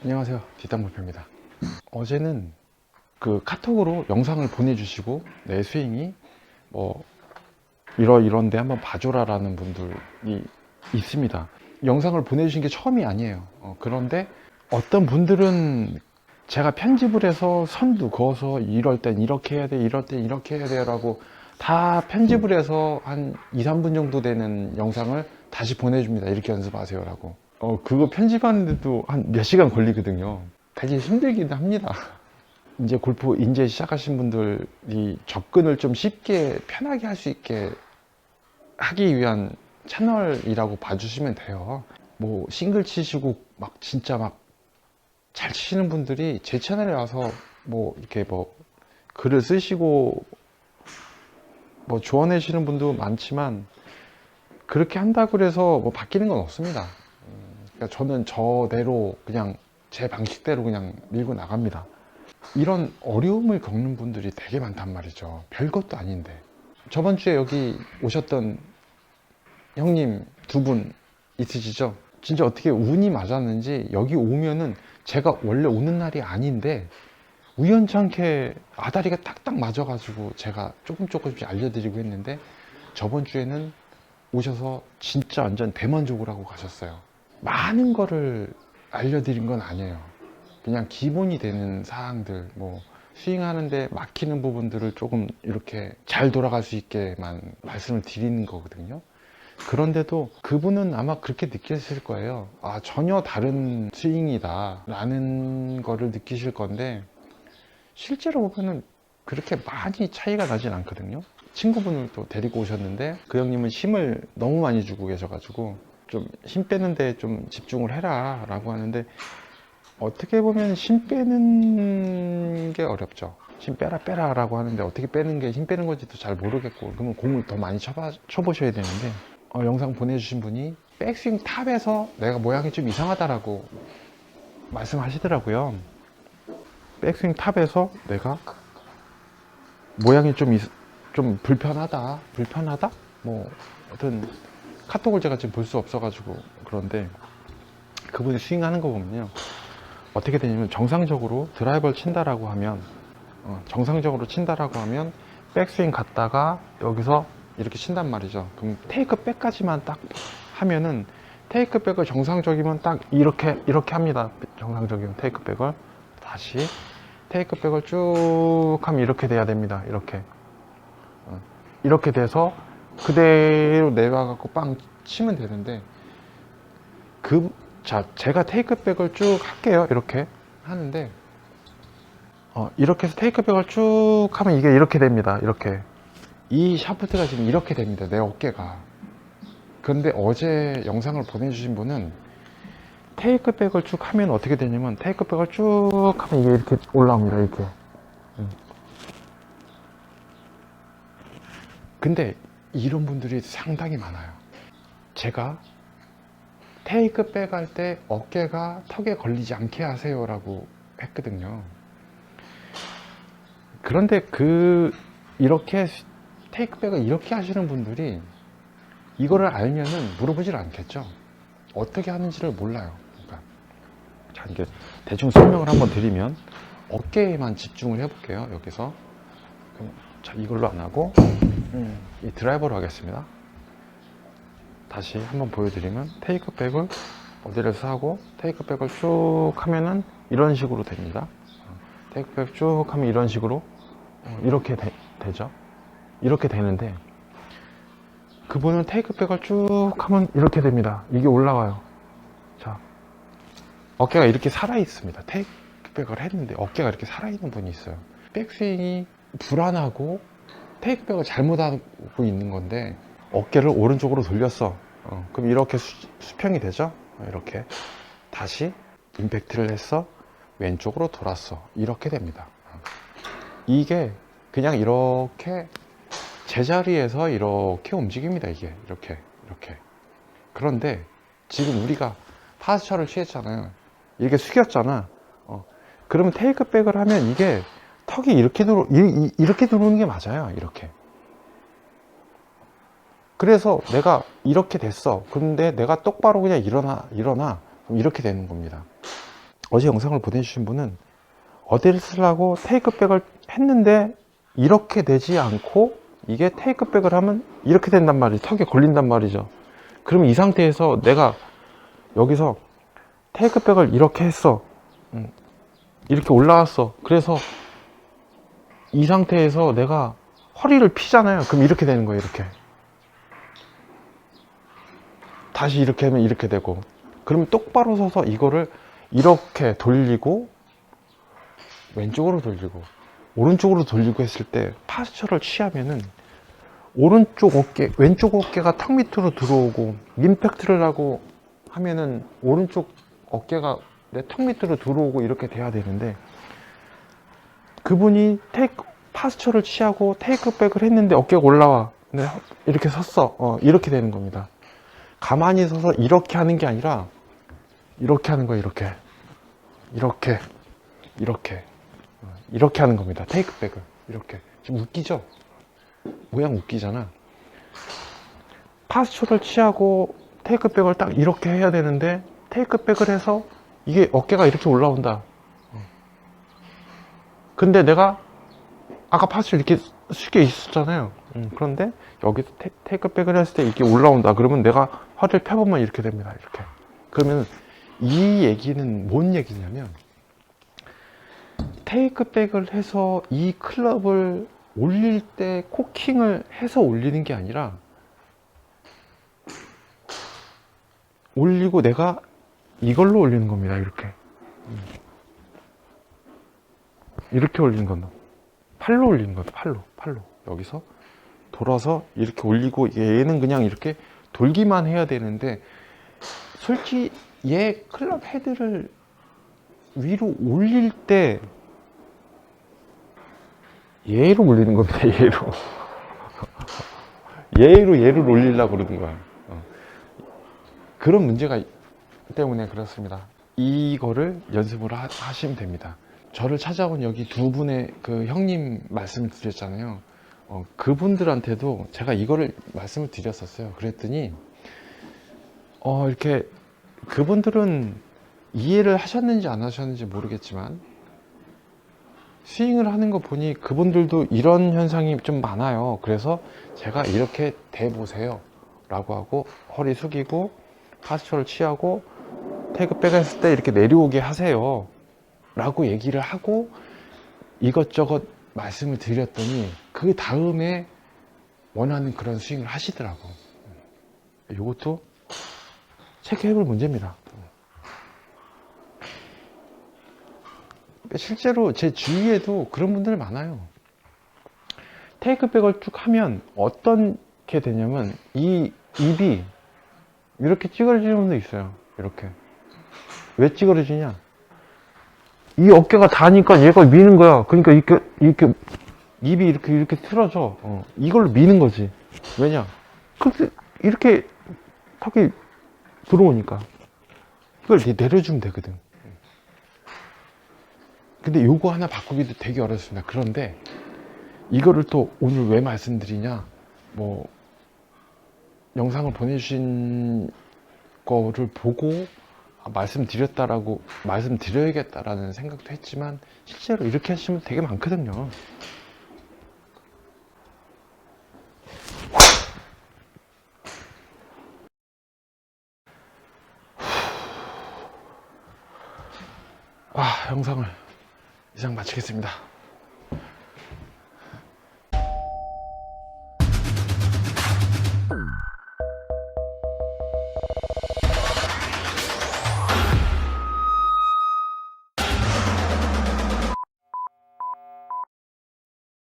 안녕하세요, 뒷담불표입니다. 어제는 그 카톡으로 영상을 보내주시고 내 스윙이 뭐 이런데 한번 봐줘라 라는 분들이 있습니다. 영상을 보내주신 게 처음이 아니에요. 그런데 어떤 분들은 제가 편집을 해서 선두 그어서 이럴 땐 이렇게 해야 돼, 이럴 땐 이렇게 해야 돼 라고 다 편집을 해서 한 2, 3분 정도 되는 영상을 다시 보내줍니다. 이렇게 연습하세요 라고. 그거 편집하는데도 한 몇 시간 걸리거든요. 되게 힘들긴 합니다. 이제 골프 이제 시작하신 분들이 접근을 좀 쉽게 편하게 할 수 있게 하기 위한 채널이라고 봐주시면 돼요. 뭐 싱글 치시고 막 진짜 막 잘 치시는 분들이 제 채널에 와서 뭐 이렇게 뭐 글을 쓰시고 뭐 조언해주시는 분도 많지만 그렇게 한다고 해서 뭐 바뀌는 건 없습니다. 그러니까 저는 저대로 그냥 제 방식대로 그냥 밀고 나갑니다. 이런 어려움을 겪는 분들이 되게 많단 말이죠. 별것도 아닌데. 저번 주에 여기 오셨던 형님 두 분 있으시죠? 진짜 어떻게 운이 맞았는지 여기 오면은 제가 원래 오는 날이 아닌데 우연찮게 아다리가 딱딱 맞아가지고 제가 조금씩 알려드리고 했는데 저번 주에는 오셔서 진짜 완전 대만족을 하고 가셨어요. 많은 거를 알려드린 건 아니에요. 그냥 기본이 되는 사항들, 뭐 스윙하는데 막히는 부분들을 조금 이렇게 잘 돌아갈 수 있게만 말씀을 드리는 거거든요. 그런데도 그분은 아마 그렇게 느끼실 거예요. 아, 전혀 다른 스윙이다 라는 거를 느끼실 건데 실제로 보면은 그렇게 많이 차이가 나진 않거든요. 친구분을 또 데리고 오셨는데 그 형님은 힘을 너무 많이 주고 계셔가지고 좀 힘 빼는데 좀 집중을 해라 라고 하는데 어떻게 보면 힘 빼는 게 어렵죠. 힘 빼라 라고 하는데 어떻게 빼는 게 힘 빼는 건지도 잘 모르겠고 그러면 공을 더 많이 쳐보셔야 되는데 영상 보내주신 분이 백스윙 탑에서 내가 모양이 좀 이상하다라고 말씀하시더라고요. 백스윙 탑에서 내가 모양이 좀 불편하다? 뭐 어떤 카톡을 제가 지금 볼 수 없어가지고 그런데 그분이 스윙하는 거 보면요 어떻게 되냐면 정상적으로 드라이버를 친다라고 하면 백스윙 갔다가 여기서 이렇게 친단 말이죠. 그럼 테이크 백까지만 딱 하면은 테이크 백을 정상적이면 딱 이렇게 합니다. 정상적이면 테이크 백을 다시 테이크 백을 쭉 하면 이렇게 돼야 됩니다. 이렇게 돼서 그대로 내려가고 빵 치면 되는데 제가 테이크 백을 쭉 할게요. 이렇게 하는데 이렇게 해서 테이크 백을 쭉 하면 이게 이렇게 됩니다. 이 샤프트가 지금 이렇게 됩니다. 내 어깨가. 그런데 어제 영상을 보내주신 분은 테이크 백을 쭉 하면 어떻게 되냐면 테이크 백을 쭉 하면 이게 이렇게 올라옵니다. 이렇게. 근데 이런 분들이 상당히 많아요. 제가 테이크 백 할 때 어깨가 턱에 걸리지 않게 하세요 라고 했거든요. 그런데 이렇게 테이크 백을 이렇게 하시는 분들이 이거를 알면은 물어보질 않겠죠. 어떻게 하는지를 몰라요. 그러니까 자, 이게 대충 설명을 한번 드리면 어깨에만 집중을 해볼게요. 여기서 자, 이걸로 안 하고 이 드라이버로 하겠습니다. 다시 한번 보여드리면 테이크 백을 어디에서 하고 테이크 백을 쭉 하면은 이런 식으로 됩니다. 테이크 백 쭉 하면 이런 식으로 이렇게 되죠. 이렇게 되는데 그분은 테이크 백을 쭉 하면 이렇게 됩니다. 이게 올라와요. 자, 어깨가 이렇게 살아 있습니다. 테이크 백을 했는데 어깨가 이렇게 살아 있는 분이 있어요. 백스윙이 불안하고 테이크 백을 잘못하고 있는 건데 어깨를 오른쪽으로 돌렸어. 그럼 이렇게 수평이 되죠. 이렇게 다시 임팩트를 했어. 왼쪽으로 돌았어. 이렇게 됩니다. 이게 그냥 이렇게 제자리에서 이렇게 움직입니다. 이게 이렇게 그런데 지금 우리가 파스처를 취했잖아요. 이렇게 숙였잖아. 그러면 테이크 백을 하면 이게 턱이 이렇게 들어오는 게 맞아요. 이렇게. 그래서 내가 이렇게 됐어. 근데 내가 똑바로 그냥 일어나. 그럼 이렇게 되는 겁니다. 어제 영상을 보내주신 분은 어디를 쓰려고 테이크백을 했는데 이렇게 되지 않고 이게 테이크백을 하면 이렇게 된단 말이죠. 턱에 걸린단 말이죠. 그럼 이 상태에서 내가 여기서 테이크백을 이렇게 했어. 이렇게 올라왔어. 그래서 이 상태에서 내가 허리를 피잖아요. 그럼 이렇게 되는 거예요. 이렇게. 다시 이렇게 하면 이렇게 되고. 그럼 똑바로 서서 이거를 이렇게 돌리고 왼쪽으로 돌리고 오른쪽으로 돌리고 했을 때 파스처를 취하면은 오른쪽 어깨, 왼쪽 어깨가 턱 밑으로 들어오고 임팩트를 하고 하면은 오른쪽 어깨가 내 턱 밑으로 들어오고 이렇게 돼야 되는데 그분이 파스처를 취하고 테이크백을 했는데 어깨가 올라와. 근데 이렇게 섰어. 이렇게 되는 겁니다. 가만히 서서 이렇게 하는 게 아니라 이렇게 하는 거예요. 이렇게. 이렇게. 이렇게. 이렇게 하는 겁니다. 테이크백을. 이렇게. 지금 웃기죠? 모양 웃기잖아. 파스처를 취하고 테이크백을 딱 이렇게 해야 되는데 테이크백을 해서 이게 어깨가 이렇게 올라온다. 근데 내가 아까 파스처 이렇게 쉽게 있었잖아요. 그런데 여기서 테이크백을 했을 때 이렇게 올라온다. 그러면 내가 허리를 펴보면 이렇게 됩니다. 이렇게. 그러면 이 얘기는 뭔 얘기냐면 테이크백을 해서 이 클럽을 올릴 때 코킹을 해서 올리는 게 아니라 올리고 내가 이걸로 올리는 겁니다. 이렇게 올리는 건다. 팔로 올리는 거다. 팔로 여기서 돌아서 이렇게 올리고 얘는 그냥 이렇게 돌기만 해야 되는데 솔직히 얘 클럽 헤드를 위로 올릴 때 얘로 올리는 겁니다. 얘를 올리려고 그러는 거야. 그런 문제가 때문에 그렇습니다. 이거를 연습을 하시면 됩니다. 저를 찾아온 여기 두 분의 그 형님 말씀을 드렸잖아요. 그분들한테도 제가 이거를 말씀을 드렸었어요. 그랬더니 이렇게 그분들은 이해를 하셨는지 안 하셨는지 모르겠지만 스윙을 하는 거 보니 그분들도 이런 현상이 좀 많아요. 그래서 제가 이렇게 대보세요 라고 하고 허리 숙이고 파스처를 취하고 테이크백 했을 때 이렇게 내려오게 하세요 라고 얘기를 하고 이것저것 말씀을 드렸더니 그 다음에 원하는 그런 스윙을 하시더라고. 이것도 체크해볼 문제입니다. 실제로 제 주위에도 그런 분들 많아요. 테이크백을 쭉 하면 어떻게 되냐면 이 입이 이렇게 찌그러지는 분도 있어요. 이렇게. 왜 찌그러지냐? 이 어깨가 닿으니까 얘가 미는 거야. 그러니까 이렇게 입이 이렇게 틀어져. 이걸로 미는 거지. 왜냐? 이렇게 턱이 들어오니까. 이걸 내려주면 되거든. 근데 요거 하나 바꾸기도 되게 어렵습니다. 그런데 이거를 또 오늘 왜 말씀드리냐? 뭐 영상을 보내주신 거를 보고 말씀드려야겠다라는 생각도 했지만 실제로 이렇게 하시면 되게 많거든요. 영상을 이상 마치겠습니다.